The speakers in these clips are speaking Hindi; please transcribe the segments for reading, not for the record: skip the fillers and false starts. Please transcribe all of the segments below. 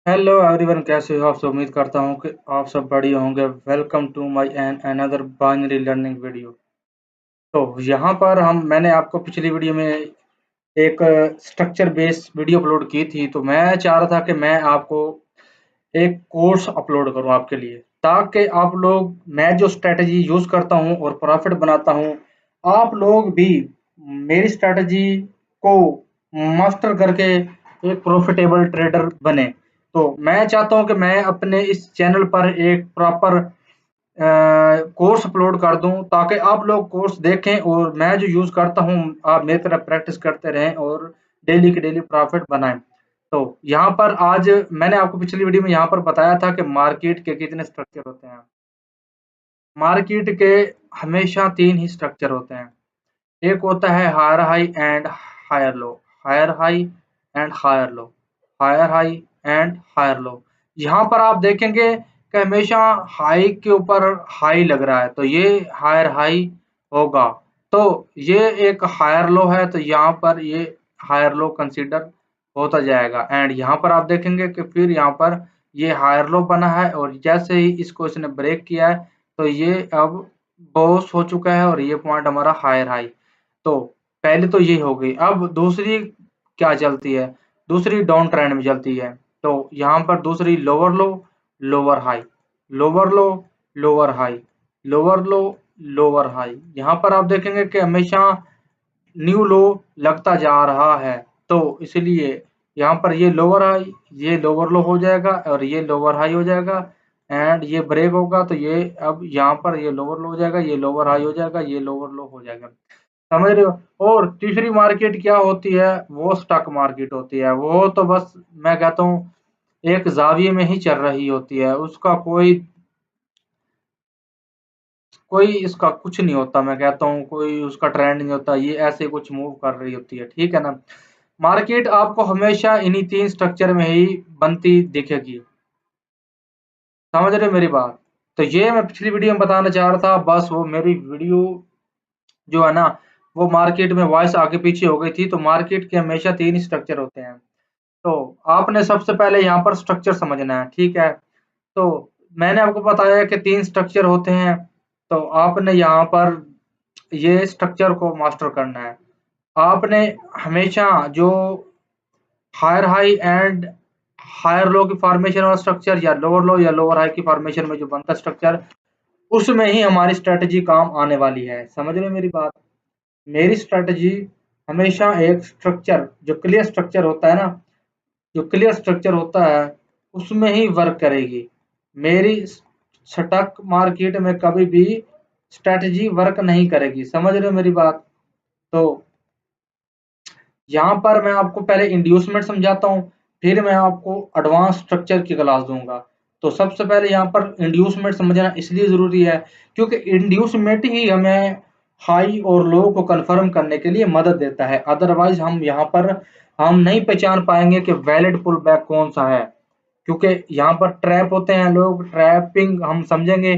हेलो एवरीवन, कैसे हो आप सब। उम्मीद करता हूँ कि आप सब बढ़िया होंगे। Welcome to my an another binary learning video. तो यहाँ पर मैंने आपको पिछली वीडियो में एक स्ट्रक्चर बेस्ड वीडियो अपलोड की थी। तो मैं चाह रहा था कि मैं आपको एक कोर्स अपलोड करूँ आपके लिए, ताकि आप लोग, मैं जो स्ट्रेटजी यूज़ करता हूँ और प्रॉफिट बनाता हूँ, आप लोग भी मेरी स्ट्रेटजी को मास्टर करके एक प्रॉफिटेबल ट्रेडर बने। तो मैं चाहता हूँ कि मैं अपने इस चैनल पर एक प्रॉपर कोर्स अपलोड कर दूं, ताकि आप लोग कोर्स देखें और मैं जो यूज़ करता हूँ आप मेरी तरह प्रैक्टिस करते रहें और डेली के डेली प्रॉफिट बनाएं। तो यहाँ पर आज मैंने आपको पिछली वीडियो में यहाँ पर बताया था कि मार्केट के कितने स्ट्रक्चर होते हैं। मार्केट के हमेशा तीन ही स्ट्रक्चर होते हैं। एक होता है higher high and higher low, higher high and higher low, higher high and higher low. यहाँ पर आप देखेंगे कि हमेशा हाई के ऊपर हाई लग रहा है, तो ये हायर हाई होगा। तो ये एक हायर लो है, तो यहाँ पर ये हायर लो कंसीडर होता जाएगा। एंड यहाँ पर आप देखेंगे कि फिर यहाँ पर ये हायर लो बना है, और जैसे ही इसको इसने ब्रेक किया है तो ये अब बॉस हो चुका है और ये पॉइंट हमारा हायर हाई। तो पहले तो ये हो गई। अब दूसरी क्या चलती है, दूसरी डाउन ट्रेंड में चलती है। तो यहाँ पर दूसरी लोअर लो, लोअर हाई, लोअर लो, लोअर हाई, लोअर लो, लोअर हाई। यहाँ पर आप देखेंगे कि हमेशा न्यू लो लगता जा रहा है। तो इसलिए यहाँ पर ये लोअर हाई, ये लोअर लो हो जाएगा और ये लोअर हाई हो जाएगा। एंड ये ब्रेक होगा तो ये अब यहाँ पर ये लोअर लो हो जाएगा, ये लोअर हाई हो जाएगा, ये लोअर लो हो जाएगा। समझ रहे हो। और तीसरी मार्केट क्या होती है, वो स्टॉक मार्केट होती है। वो तो बस मैं कहता हूँ एक जाविये में ही चल रही होती है, उसका कोई कोई इसका कुछ नहीं होता। मैं कहता हूँ कोई उसका ट्रेंड नहीं होता, ये ऐसे कुछ मूव कर रही होती है, ठीक है ना। मार्केट आपको हमेशा इन्हीं तीन स्ट्रक्चर में ही बनती दिखेगी। समझ रहे हो मेरी बात। तो ये मैं पिछली वीडियो में बताना चाह रहा था, बस वो मेरी वीडियो जो है ना, वो मार्केट में वॉइस आगे पीछे हो गई थी। तो मार्केट के हमेशा तीन ही स्ट्रक्चर होते हैं। तो आपने सबसे पहले यहाँ पर स्ट्रक्चर समझना है, ठीक है। तो मैंने आपको बताया कि तीन स्ट्रक्चर होते हैं। तो आपने यहाँ पर ये स्ट्रक्चर को मास्टर करना है। आपने हमेशा जो higher high and higher low की फॉर्मेशन वाला स्ट्रक्चर, या लोअर लो या लोअर हाई की फॉर्मेशन में जो बनता स्ट्रक्चर, उसमें ही हमारी स्ट्रेटजी काम आने वाली है। समझ रहे हो मेरी बात। मेरी स्ट्रेटजी हमेशा एक स्ट्रक्चर, जो क्लियर स्ट्रक्चर होता है ना, जो क्लियर स्ट्रक्चर होता है उसमें ही वर्क करेगी। मेरी स्टॉक मार्केट में कभी भी स्ट्रेटजी वर्क नहीं करेगी। समझ रहे हो मेरी बात। तो यहाँ पर मैं आपको पहले इंड्यूसमेंट समझाता हूँ, फिर मैं आपको एडवांस स्ट्रक्चर की क्लास दूंगा। तो सबसे पहले यहाँ पर इंड्यूसमेंट समझना इसलिए ज़रूरी है क्योंकि इंड्यूसमेंट ही हमें हाई और लो को कंफर्म करने के लिए मदद देता है। अदरवाइज हम यहाँ पर हम नहीं पहचान पाएंगे कि वैलिड पुल बैक कौन सा है, क्योंकि यहाँ पर ट्रैप होते हैं, लोग ट्रैपिंग हम समझेंगे।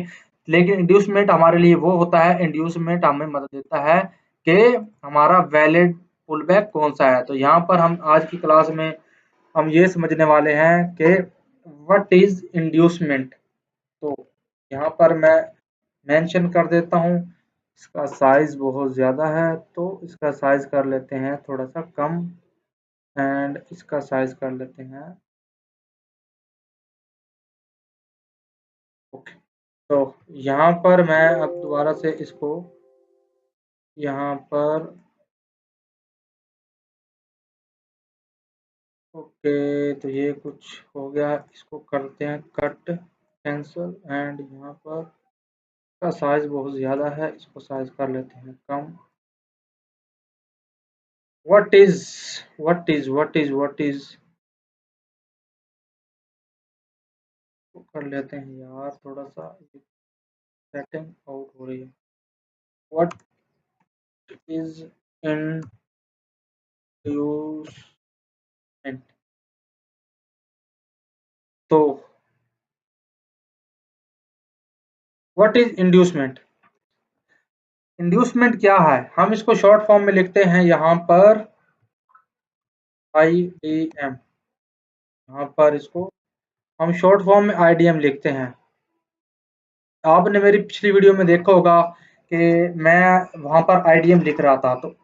लेकिन इंड्यूसमेंट हमारे लिए वो होता है, इंड्यूसमेंट हमें मदद देता है कि हमारा वैलिड पुल बैक कौन सा है। तो यहाँ पर हम आज की क्लास में हम ये समझने वाले हैं कि व्हाट इज इंड्यूसमेंट। तो यहाँ पर मैं मेंशन कर देता हूँ। इसका साइज बहुत ज़्यादा है, तो इसका साइज कर लेते हैं थोड़ा सा कम। एंड इसका साइज कर लेते हैं ओके। तो यहाँ पर मैं अब दोबारा से इसको यहाँ पर ओके। तो ये कुछ हो गया, इसको करते हैं कट, कैंसल। एंड यहाँ पर का साइज बहुत ज़्यादा है, इसको साइज कर लेते हैं कम। What is what is what is what is कर लेते हैं यार, थोड़ा सा सेटिंग आउट हो रही है। What is inducement. तो व्हाट इज इंड्यूसमेंट। इंड्यूसमेंट क्या है, हम इसको शॉर्ट फॉर्म में लिखते हैं यहाँ पर IDM। यहाँ पर इसको हम शॉर्ट फॉर्म में आईडीएम लिखते हैं। आपने मेरी पिछली वीडियो में देखा होगा कि मैं वहाँ पर आईडीएम लिख रहा था। तो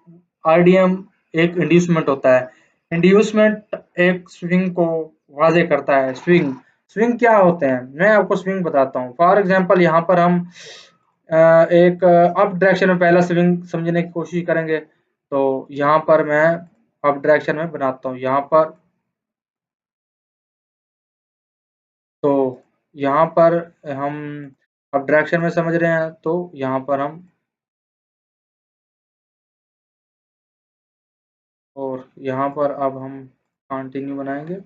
आईडीएम एक इंड्यूसमेंट होता है। इंड्यूसमेंट एक स्विंग को वाज़े करता है। स्विंग स्विंग क्या होते हैं, मैं आपको स्विंग बताता हूँ। फॉर एग्जांपल यहाँ पर हम एक अप डायरेक्शन में पहला स्विंग समझने की कोशिश करेंगे। तो यहाँ पर मैं अप डायरेक्शन में बनाता हूँ। तो यहाँ पर हम अब डायरेक्शन में समझ रहे हैं, तो यहाँ पर हम और यहाँ पर अब हम कंटिन्यू बनाएंगे।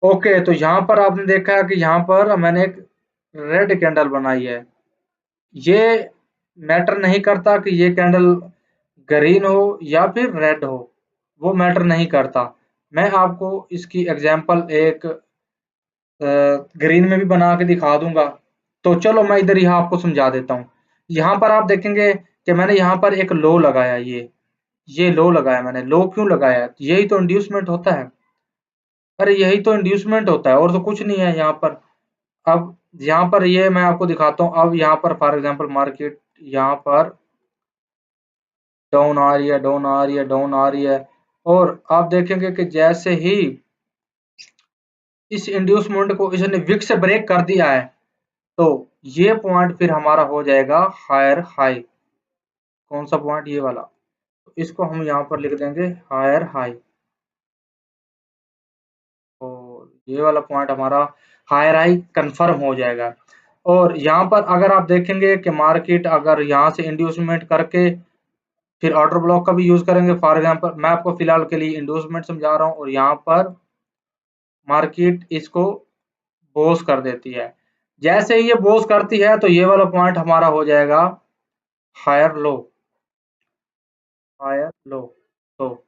ओके, तो यहाँ पर आपने देखा कि यहाँ पर मैंने एक रेड कैंडल बनाई है। ये मैटर नहीं करता कि ये कैंडल ग्रीन हो या फिर रेड हो, वो मैटर नहीं करता। मैं आपको इसकी एग्जांपल एक ग्रीन में भी बना के दिखा दूंगा। तो चलो मैं इधर यहाँ आपको समझा देता हूँ। यहाँ पर आप देखेंगे कि मैंने यहाँ पर एक लो लगाया। ये लो लगाया मैंने। लो क्यों लगाया? यही तो इंड्यूसमेंट होता है। अरे यही तो इंड्यूसमेंट होता है, और तो कुछ नहीं है यहाँ पर। अब यहाँ पर ये मैं आपको दिखाता हूँ। अब यहाँ पर फॉर एग्जांपल मार्केट यहाँ पर डाउन आ रही है, डाउन आ रही है, डाउन आ रही है, और आप देखेंगे कि जैसे ही इस इंड्यूसमेंट को इसने विक से ब्रेक कर दिया है, तो ये पॉइंट फिर हमारा हो जाएगा हायर हाई। कौन सा पॉइंट? ये वाला। तो इसको हम यहाँ पर लिख देंगे हायर हाई, और ये वाला पॉइंट हमारा हायर हाई कंफर्म हो जाएगा। और यहाँ पर अगर आप देखेंगे कि मार्केट अगर यहाँ से इंड्यूसमेंट करके फिर ऑर्डर ब्लॉक का भी यूज करेंगे। फॉर एग्जांपल मैं आपको फिलहाल के लिए इंड्यूसमेंट समझा रहा हूँ, और यहाँ पर मार्केट इसको बोस कर देती है। जैसे ही ये बोस करती है, तो ये वाला पॉइंट हमारा हो जाएगा हायर लो, हायर लो। तो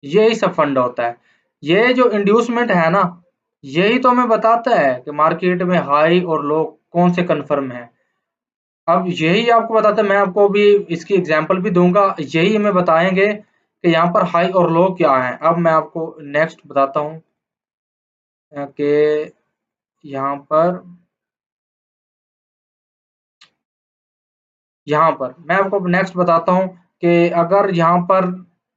यही सब फंड होता है। ये जो इंड्यूसमेंट है ना, यही तो हमें बताता है कि मार्केट में हाई और लो कौन से कन्फर्म है। अब यही आपको बताता है। मैं आपको भी इसकी एग्जांपल भी दूंगा। यही हमें बताएंगे कि यहाँ पर हाई और लो क्या है। अब मैं आपको नेक्स्ट बताता हूँ कि यहाँ पर मैं आपको नेक्स्ट बताता हूँ कि अगर यहाँ पर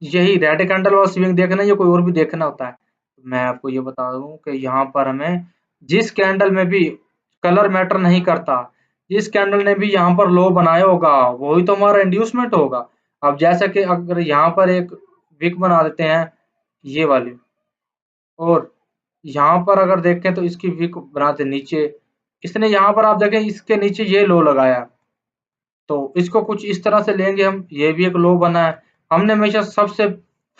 यही रेड कैंडल वाला स्विंग देखना है या कोई और भी देखना होता है, मैं आपको ये बता दूं कि यहाँ पर हमें जिस कैंडल में भी कलर मैटर नहीं करता, जिस कैंडल ने भी यहाँ पर लो बनाया होगा वही तो हमारा इंड्यूसमेंट होगा। अब जैसा कि अगर यहाँ पर एक विक बना देते हैं ये वाली, और यहाँ पर अगर देखें तो इसकी विक बनाते नीचे, इसने यहाँ पर आप देखें इसके नीचे ये लो लगाया, तो इसको कुछ इस तरह से लेंगे हम। ये भी एक लो बना है। हमने हमेशा सबसे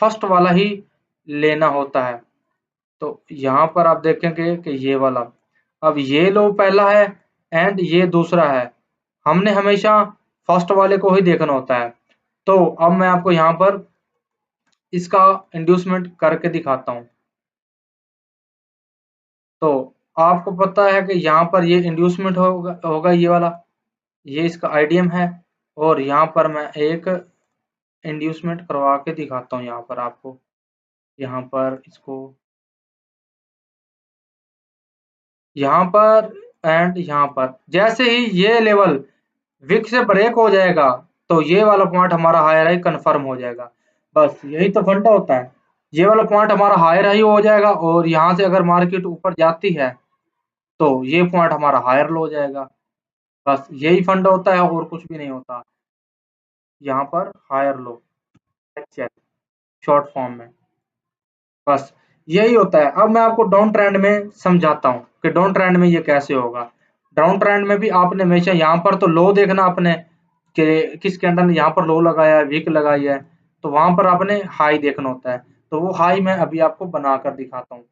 फर्स्ट वाला ही लेना होता है। तो यहाँ पर आप देखेंगे कि ये वाला, अब ये लो पहला है एंड ये दूसरा है। हमने हमेशा फर्स्ट वाले को ही देखना होता है। तो अब मैं आपको यहाँ पर इसका इंड्यूसमेंट करके दिखाता हूँ। तो आपको पता है कि यहाँ पर ये इंड्यूसमेंट होगा ये वाला, ये इसका आईडीएम है। और यहाँ पर मैं एक इंड्यूसमेंट करवा के दिखाता हूँ यहाँ पर आपको। यहाँ पर इसको यहाँ पर एंड यहाँ पर जैसे ही ये लेवल विक से ब्रेक हो जाएगा, तो ये वाला पॉइंट हमारा हायर हाई कंफर्म हो जाएगा। बस यही तो फंडा होता है। ये वाला पॉइंट हमारा हायर हाई हो जाएगा, और यहाँ से अगर मार्केट ऊपर जाती है तो ये पॉइंट हमारा हायर लो हो जाएगा। बस यही फंडा होता है, और कुछ भी नहीं होता। यहाँ पर हायर लो शॉर्ट फॉर्म में बस यही होता है। अब मैं आपको डाउन ट्रेंड में समझाता हूँ कि डाउन ट्रेंड में ये कैसे होगा। डाउन ट्रेंड में भी आपने हमेशा यहाँ पर तो लो देखना अपने कि किस कैंडल ने यहाँ पर लो लगाया है, वीक लगाई है, तो वहां पर आपने हाई देखना होता है। तो वो हाई मैं अभी आपको बनाकर दिखाता हूँ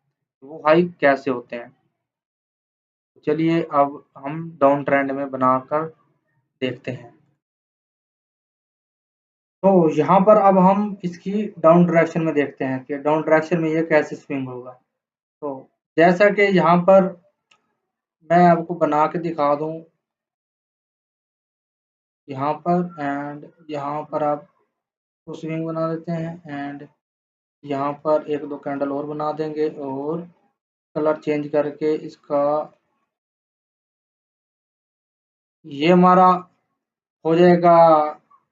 वो हाई कैसे होते हैं। चलिए अब हम डाउन ट्रेंड में बनाकर देखते हैं। तो यहाँ पर अब हम इसकी डाउन डायरेक्शन में देखते हैं कि डाउन डायरेक्शन में ये कैसे स्विंग होगा। तो जैसा कि यहाँ पर मैं आपको बना के दिखा दूं यहाँ पर, एंड यहाँ पर आप स्विंग बना देते हैं, एंड यहाँ पर 1-2 कैंडल और बना देंगे और कलर चेंज करके इसका ये हमारा हो जाएगा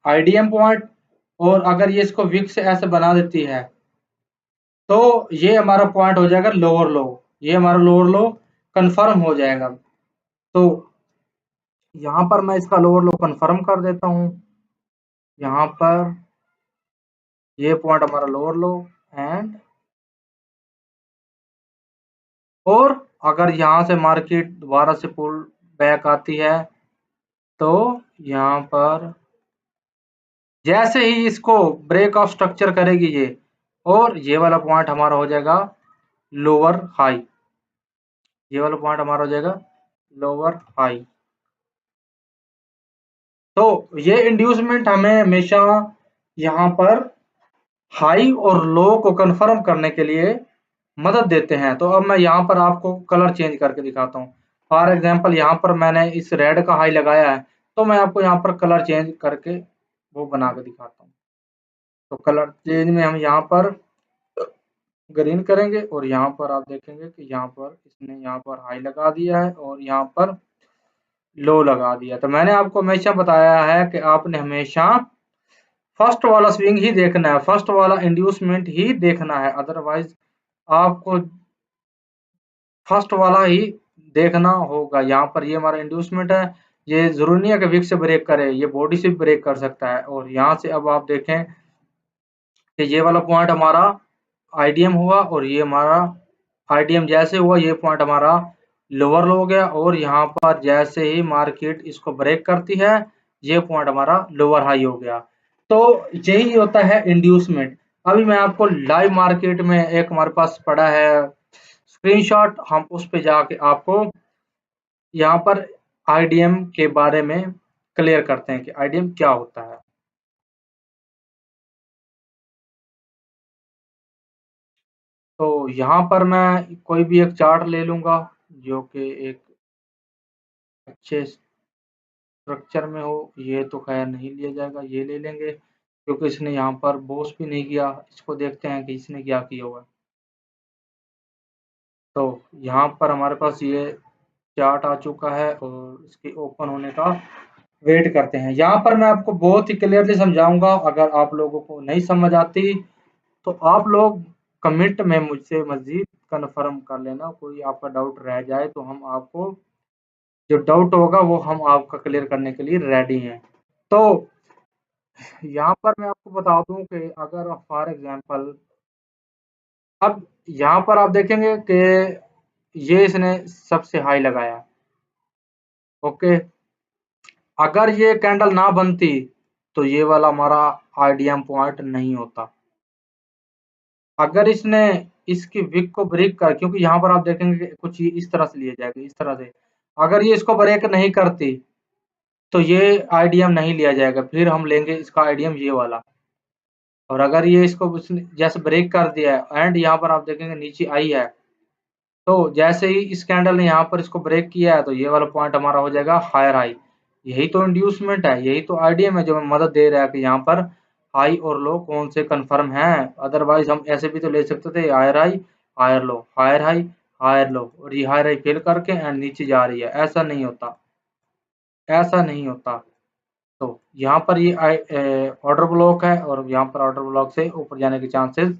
आईडीएम पॉइंट। और अगर ये इसको विक से ऐसे बना देती है तो ये हमारा पॉइंट हो जाएगा लोअर लो। ये हमारा लोअर लो कंफर्म हो जाएगा। तो यहाँ पर मैं इसका लोअर लो कंफर्म कर देता हूँ। यहाँ पर ये पॉइंट हमारा लोअर लो एंड और अगर यहाँ से मार्केट दोबारा से पुल बैक आती है तो यहाँ पर जैसे ही इसको ब्रेक ऑफ स्ट्रक्चर करेगी ये, और ये वाला पॉइंट हमारा हो जाएगा लोअर हाई। ये वाला पॉइंट हमारा हो जाएगा लोअर हाई। तो ये इंड्यूसमेंट हमें हमेशा यहाँ पर हाई और लो को कंफर्म करने के लिए मदद देते हैं। तो अब मैं यहाँ पर आपको कलर चेंज करके दिखाता हूँ। फॉर एग्जांपल यहाँ पर मैंने इस रेड का हाई लगाया है, तो मैं आपको यहाँ पर कलर चेंज करके वो बना के दिखाता हूँ। तो कलर चेंज में हम यहाँ पर ग्रीन करेंगे और यहाँ पर आप देखेंगे कि यहाँ पर इसने यहाँ पर हाई लगा दिया है और यहाँ पर लो लगा दिया। तो मैंने आपको हमेशा बताया है कि आपने हमेशा फर्स्ट वाला स्विंग ही देखना है, फर्स्ट वाला इंड्यूसमेंट ही देखना है, अदरवाइज आपको फर्स्ट वाला ही देखना होगा। यहाँ पर ये हमारा इंड्यूसमेंट है, ये जरूरी नहीं है कि विक से ब्रेक करे, ये बॉडी से भी ब्रेक कर सकता है। और यहाँ से अब आप देखें कि ये वाला पॉइंट हमारा आईडीएम हुआ और ये हमारा आईडीएम जैसे हुआ ये पॉइंट हमारा लोअर लो हो गया। और यहाँ पर जैसे ही मार्केट इसको ब्रेक करती है ये पॉइंट हमारा लोअर हाई हो गया। तो यही होता है इंड्यूसमेंट। अभी मैं आपको लाइव मार्केट में एक हमारे पास पड़ा है स्क्रीनशॉट, हम उस पे जाके आपको यहाँ पर आईडीएम के बारे में क्लियर करते हैं कि आईडीएम क्या होता है। तो यहाँ पर मैं कोई भी एक चार्ट ले लूंगा जो कि एक अच्छे स्ट्रक्चर में हो। ये तो खैर नहीं लिया जाएगा, ये ले लेंगे क्योंकि इसने यहाँ पर बॉस भी नहीं किया। इसको देखते हैं कि इसने क्या किया होगा। तो यहाँ पर हमारे पास ये चार्ट आ चुका है और इसके ओपन होने का वेट करते हैं। यहाँ पर मैं आपको बहुत ही क्लियरली समझाऊंगा, अगर आप लोगों को नहीं समझ आती तो आप लोग कमेंट में मुझसे मजीद कन्फर्म कर लेना। कोई आपका डाउट रह जाए तो हम आपको जो डाउट होगा वो हम आपका क्लियर करने के लिए रेडी हैं। तो यहाँ पर मैं आपको बता दूं कि अगर फॉर एग्जांपल अब यहाँ पर आप देखेंगे कि ये इसने सबसे हाई लगाया, ओके। अगर ये कैंडल ना बनती तो ये वाला हमारा आईडीएम पॉइंट नहीं होता। अगर इसने इसकी विक को ब्रेक कर, क्योंकि यहाँ पर आप देखेंगे कि कुछ ये इस तरह से लिए जाएगा, इस तरह से अगर ये इसको ब्रेक नहीं करती तो ये आईडीएम नहीं लिया जाएगा, फिर हम लेंगे इसका आईडीएम ये वाला। और अगर ये इसको जैसे ब्रेक कर दिया है एंड यहाँ पर आप देखेंगे नीचे आई है, तो जैसे ही इस कैंडल ने यहाँ पर इसको ब्रेक किया है तो ये वाला पॉइंट हमारा हो जाएगा हायर हाई। यही तो इंड्यूसमेंट है, यही तो आईडीएम है जो हमें मदद दे रहा है कि यहाँ पर हाई और लो कौन से कंफर्म हैं। अदरवाइज हम ऐसे भी तो ले सकते थे higher high higher low, higher high higher low, और ये हायर हाई फेल करके एंड नीचे जा रही है। ऐसा नहीं होता, ऐसा नहीं होता। तो यहाँ पर ये ऑर्डर ब्लॉक है और यहाँ पर ऑर्डर ब्लॉक से ऊपर जाने के चांसेस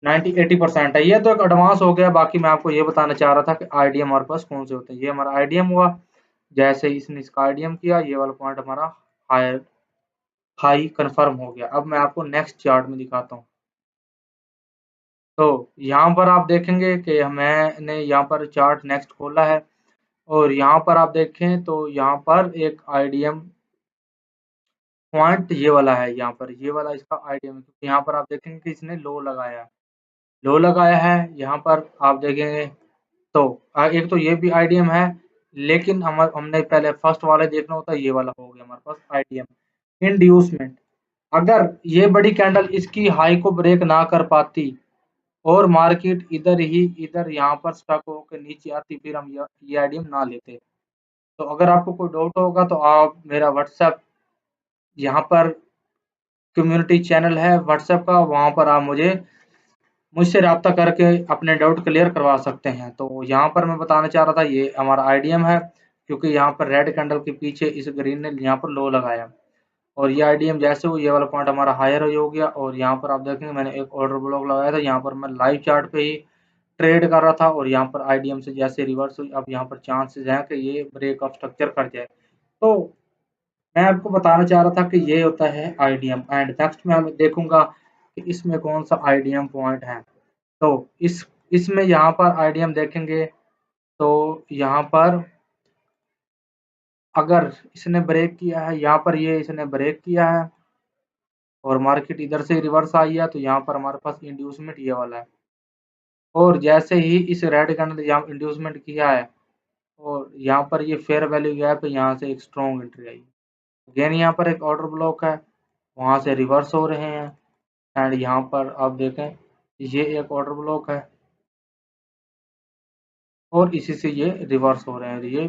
90-80% है। ये तो एक एडवांस हो गया, बाकी मैं आपको ये बताना चाह रहा था कि आईडीएम हमारे पास कौन से होते हैं। ये हमारा आईडीएम हुआ, जैसे ही इसने इसका आईडीएम किया ये वाला पॉइंट हमारा हाई हाई कंफर्म हो गया। अब मैं आपको नेक्स्ट चार्ट में दिखाता हूँ। तो यहाँ पर आप देखेंगे कि मैंने यहाँ पर चार्ट नेक्स्ट खोला है और यहाँ पर आप देखें तो यहाँ पर एक आईडीएम पॉइंट ये वाला है। यहाँ पर ये वाला इसका आईडीएम है क्योंकि यहाँ पर आप देखेंगे कि इसने लो लगाया है, लो लगाया है। यहाँ पर आप देखेंगे तो एक तो ये भी आईडीएम है, लेकिन हमने पहले फर्स्ट वाला देखना होता है। ये वाला हो गया हमारे पास आईडीएम इंड्यूसमेंट। अगर ये बड़ी कैंडल इसकी हाई को ब्रेक ना कर पाती और मार्केट इधर यहाँ पर स्टक होकर नीचे आती, फिर हम ये आईडीएम ना लेते। तो अगर आपको कोई डाउट होगा तो आप मेरा व्हाट्सएप यहाँ पर कम्युनिटी चैनल है व्हाट्सएप का, वहाँ पर आप मुझे मुझसे रब्ता करके अपने डाउट क्लियर करवा सकते हैं। तो यहाँ पर मैं बताना चाह रहा था, ये हमारा आईडीएम है, क्योंकि यहाँ पर रेड कैंडल के पीछे इस ग्रीन ने यहाँ पर लो लगाया और ये आईडीएम जैसे वो ये वाला पॉइंट हमारा हायर हो गया और यहाँ पर आप देखेंगे मैंने एक ऑर्डर ब्लॉक लगाया था। यहाँ पर मैं लाइव चार्ट पे ही ट्रेड कर रहा था और यहाँ पर आईडीएम से जैसे रिवर्स हुई, अब यहाँ पर चांसेस हैं कि ये ब्रेक ऑफ स्ट्रक्चर कर जाए। तो मैं आपको बताना चाह रहा था कि ये होता है आईडीएम एंड नेक्स्ट में हम देखूंगा कि इसमें कौन सा आईडीएम पॉइंट है। तो इसमें यहाँ पर आईडीएम देखेंगे तो यहाँ पर अगर इसने ब्रेक किया है, यहाँ पर ये इसने ब्रेक किया है और मार्केट इधर से रिवर्स आई है, तो यहाँ पर हमारे पास इंड्यूसमेंट ये वाला है और जैसे ही इस रेड कैंडल यहाँ इंड्यूसमेंट किया है और यहाँ पर ये फेयर वैल्यू गैप है, यहाँ से एक स्ट्रॉन्ग एंट्री आई। अगेन यहाँ पर एक ऑर्डर ब्लॉक है, वहाँ से रिवर्स हो रहे हैं एंड यहाँ पर आप देखें ये एक ऑर्डर ब्लॉक है और इसी से ये रिवर्स हो रहे हैं, ये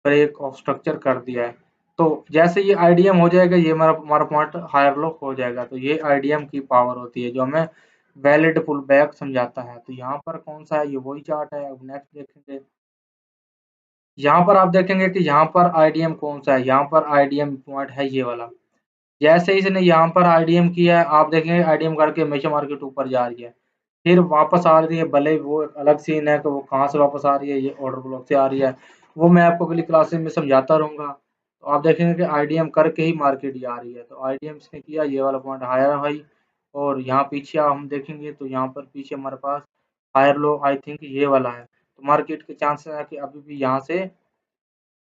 ब्रेक ऑफ स्ट्रक्चर कर दिया है। तो जैसे ये आईडीएम हो जाएगा, ये हमारा हमारा पॉइंट हायर लो हो जाएगा। तो ये आईडीएम की पावर होती है जो हमें वैलिड पुल बैक समझाता है। तो यहाँ पर कौन सा है, ये वही चार्ट है। अब नेक्स्ट देखेंगे, यहाँ पर आप देखेंगे कि यहाँ पर आईडीएम कौन सा है, यहाँ पर आईडीएम पॉइंट है ये वाला। जैसे इसने यहाँ पर आईडीएम किया है, आप देखेंगे आईडीएम करके हमेशा मार्केट ऊपर जा रही है, फिर वापस आ रही है। भले वो एक अलग सीन है कि वो कहाँ से वापस आ रही है, ये ऑर्डर ब्लॉक से आ रही है, वो मैं आपको अगली क्लासेस में समझाता रहूंगा। तो आप देखेंगे कि आईडीएम करके ही मार्केट जा रही है। तो आईडीएम ने किया ये वाला पॉइंट हायर हाई और यहाँ पीछे हम देखेंगे तो यहाँ पर पीछे हमारे पास हायर लो आई थिंक ये वाला है। तो मार्केट के चांसेस है कि अभी भी यहाँ से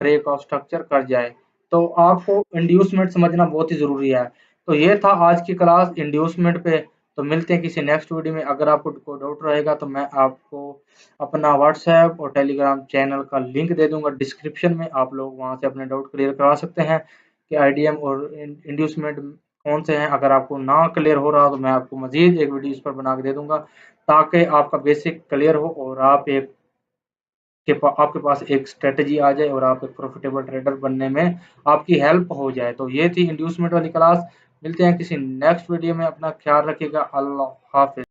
ब्रेक ऑफ स्ट्रक्चर कर जाए। तो आपको इंड्यूसमेंट समझना बहुत ही ज़रूरी है। तो ये था आज की क्लास इंड्यूसमेंट पे। तो मिलते हैं किसी नेक्स्ट वीडियो में। अगर आपको कोई डाउट रहेगा तो मैं आपको अपना व्हाट्सएप और टेलीग्राम चैनल का लिंक दे दूंगा डिस्क्रिप्शन में, आप लोग वहां से अपने डाउट क्लियर करवा सकते हैं कि आईडीएम और इंड्यूसमेंट कौन से हैं। अगर आपको ना क्लियर हो रहा तो मैं आपको मजीद एक वीडियो इस पर बना के दे दूंगा ताकि आपका बेसिक क्लियर हो और आपके पास एक स्ट्रेटजी आ जाए और आप एक प्रॉफिटेबल ट्रेडर बनने में आपकी हेल्प हो जाए। तो ये थी इंड्यूसमेंट वाली क्लास। मिलते हैं किसी नेक्स्ट वीडियो में, अपना ख्याल रखिएगा। अल्लाह हाफिज।